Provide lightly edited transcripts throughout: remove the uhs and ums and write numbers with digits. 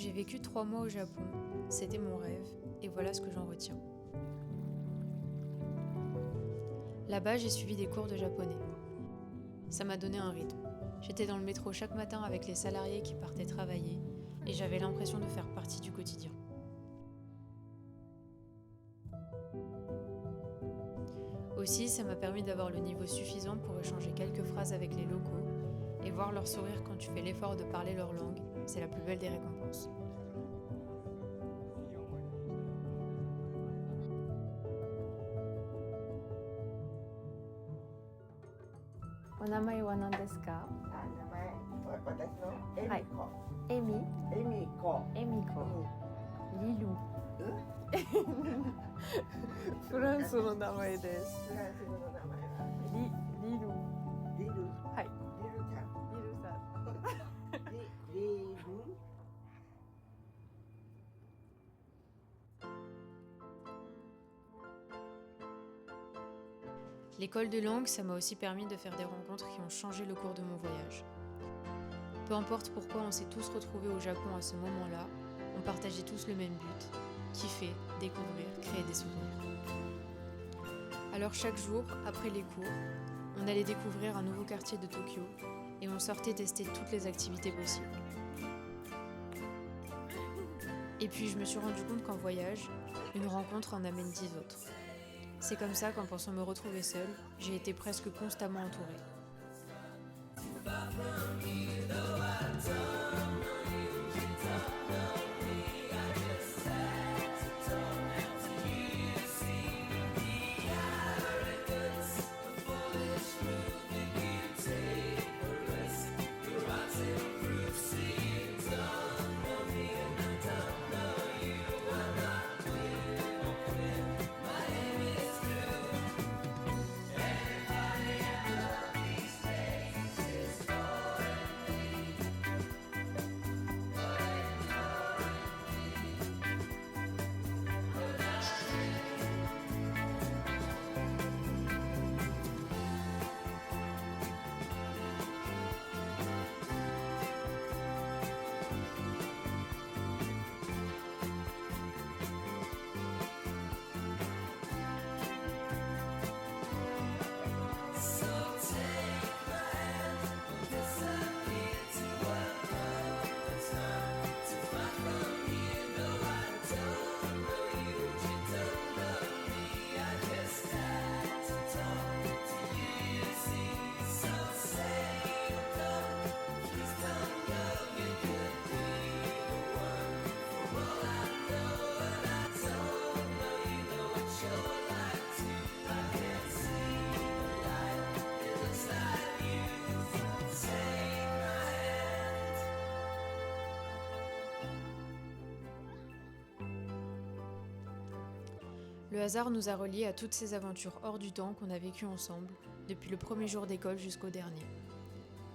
J'ai vécu 3 mois au Japon, c'était mon rêve, et voilà ce que j'en retiens. Là-bas, j'ai suivi des cours de japonais. Ça m'a donné un rythme. J'étais dans le métro chaque matin avec les salariés qui partaient travailler, et j'avais l'impression de faire partie du quotidien. Aussi, ça m'a permis d'avoir le niveau suffisant pour échanger quelques phrases avec les locaux, et voir leur sourire quand tu fais l'effort de parler leur langue, c'est la plus belle des récompenses. Onamae wa nan desu ka? 名前私のエミコ、エミエミコ、エミコ。リル。うん、フランスの名前です。フランス語の名前はリル。リル、はい。リルちゃん、リルさん。リル。L'école de langue, ça m'a aussi permis de faire des rencontres qui ont changé le cours de mon voyage. Peu importe pourquoi on s'est tous retrouvés au Japon à ce moment-là, on partageait tous le même but, kiffer, découvrir, créer des souvenirs. Alors chaque jour, après les cours, on allait découvrir un nouveau quartier de Tokyo et on sortait tester toutes les activités possibles. Et puis je me suis rendu compte qu'en voyage, une rencontre en amène 10 autres. C'est comme ça qu'en pensant me retrouver seule, j'ai été presque constamment entourée. Le hasard nous a reliés à toutes ces aventures hors du temps qu'on a vécues ensemble, depuis le premier jour d'école jusqu'au dernier.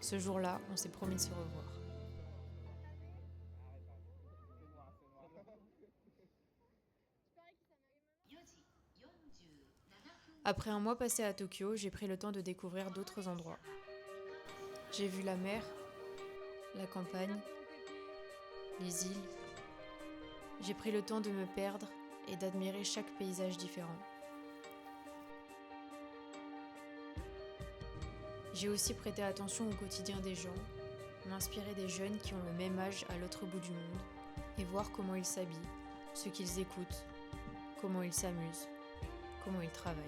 Ce jour-là, on s'est promis de se revoir. Après un mois passé à Tokyo, j'ai pris le temps de découvrir d'autres endroits. J'ai vu la mer, la campagne, les îles. J'ai pris le temps de me perdre et d'admirer chaque paysage différent. J'ai aussi prêté attention au quotidien des gens, m'inspirer des jeunes qui ont le même âge à l'autre bout du monde et voir comment ils s'habillent, ce qu'ils écoutent, comment ils s'amusent, comment ils travaillent.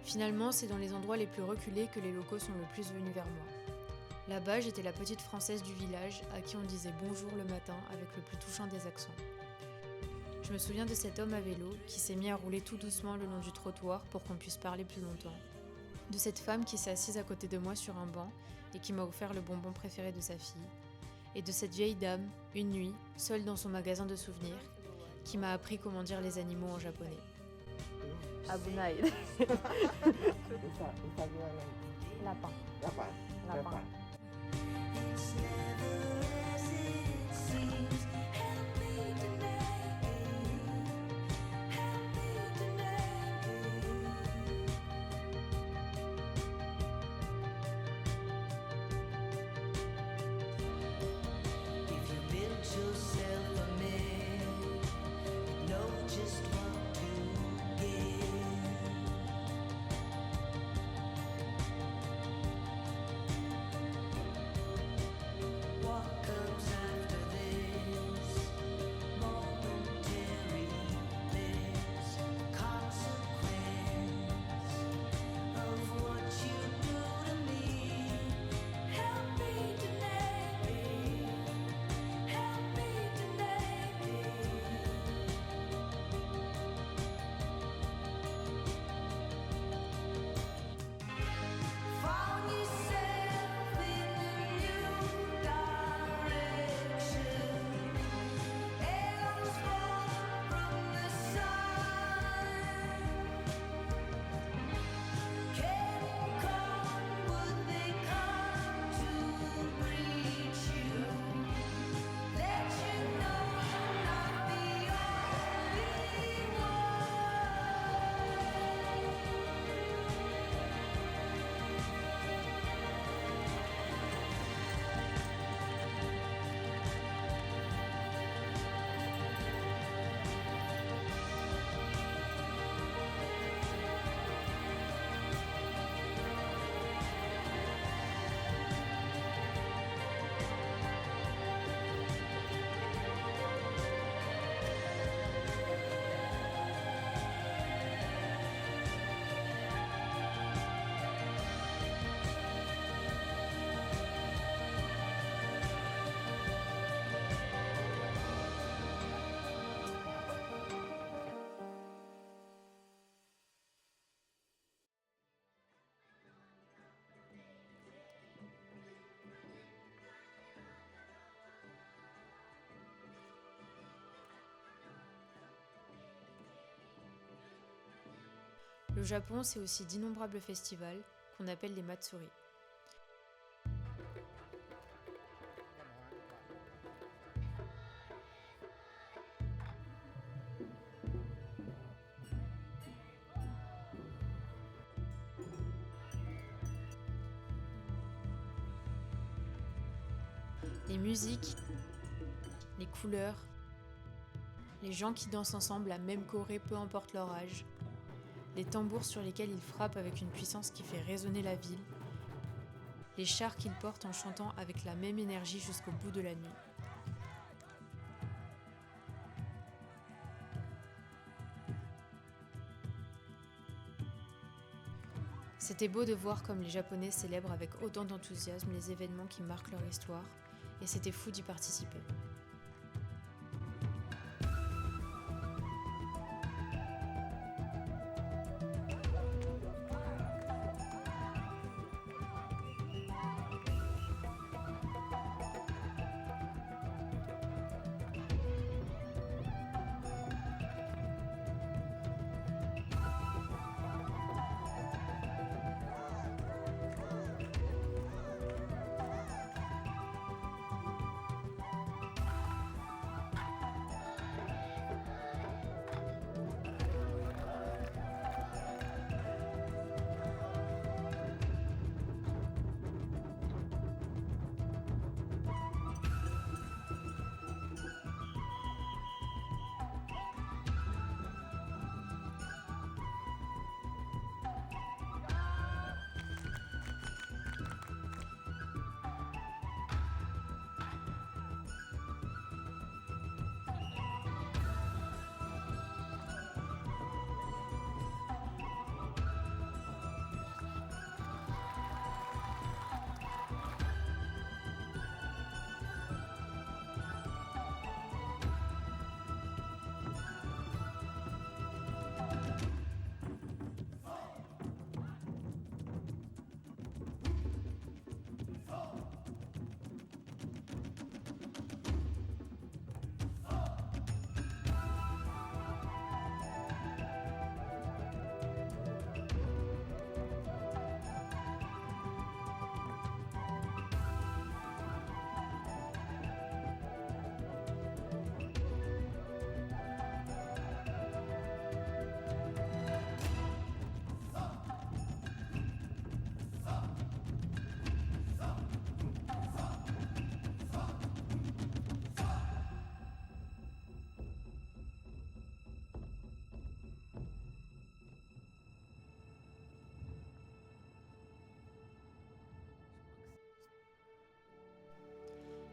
Finalement, c'est dans les endroits les plus reculés que les locaux sont le plus venus vers moi. Là-bas, j'étais la petite française du village à qui on disait bonjour le matin avec le plus touchant des accents. Je me souviens de cet homme à vélo qui s'est mis à rouler tout doucement le long du trottoir pour qu'on puisse parler plus longtemps. De cette femme qui s'est assise à côté de moi sur un banc et qui m'a offert le bonbon préféré de sa fille. Et de cette vieille dame, une nuit, seule dans son magasin de souvenirs, qui m'a appris comment dire les animaux en japonais. Abunai. Lapin. Lapin. Le Japon, c'est aussi d'innombrables festivals qu'on appelle les Matsuri. Les musiques, les couleurs, les gens qui dansent ensemble la même choré peu importe leur âge, les tambours sur lesquels ils frappent avec une puissance qui fait résonner la ville, les chars qu'ils portent en chantant avec la même énergie jusqu'au bout de la nuit. C'était beau de voir comme les Japonais célèbrent avec autant d'enthousiasme les événements qui marquent leur histoire, et c'était fou d'y participer.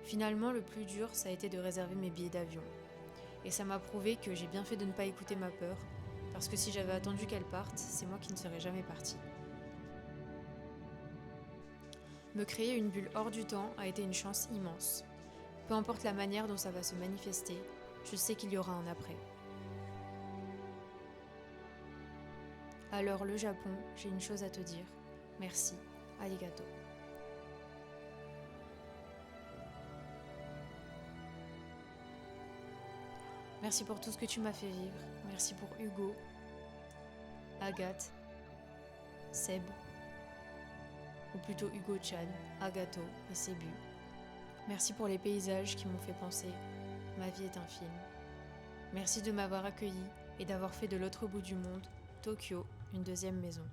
Finalement, le plus dur, ça a été de réserver mes billets d'avion. Et ça m'a prouvé que j'ai bien fait de ne pas écouter ma peur, parce que si j'avais attendu qu'elle parte, c'est moi qui ne serais jamais partie. Me créer une bulle hors du temps a été une chance immense. Peu importe la manière dont ça va se manifester, je sais qu'il y aura un après. Alors le Japon, j'ai une chose à te dire. Merci, arigato. Merci pour tout ce que tu m'as fait vivre. Merci pour Hugo, Agathe, Seb, ou plutôt Hugo-chan, Agato et Sebu. Merci pour les paysages qui m'ont fait penser. Ma vie est un film. Merci de m'avoir accueilli et d'avoir fait de l'autre bout du monde, Tokyo, une deuxième maison.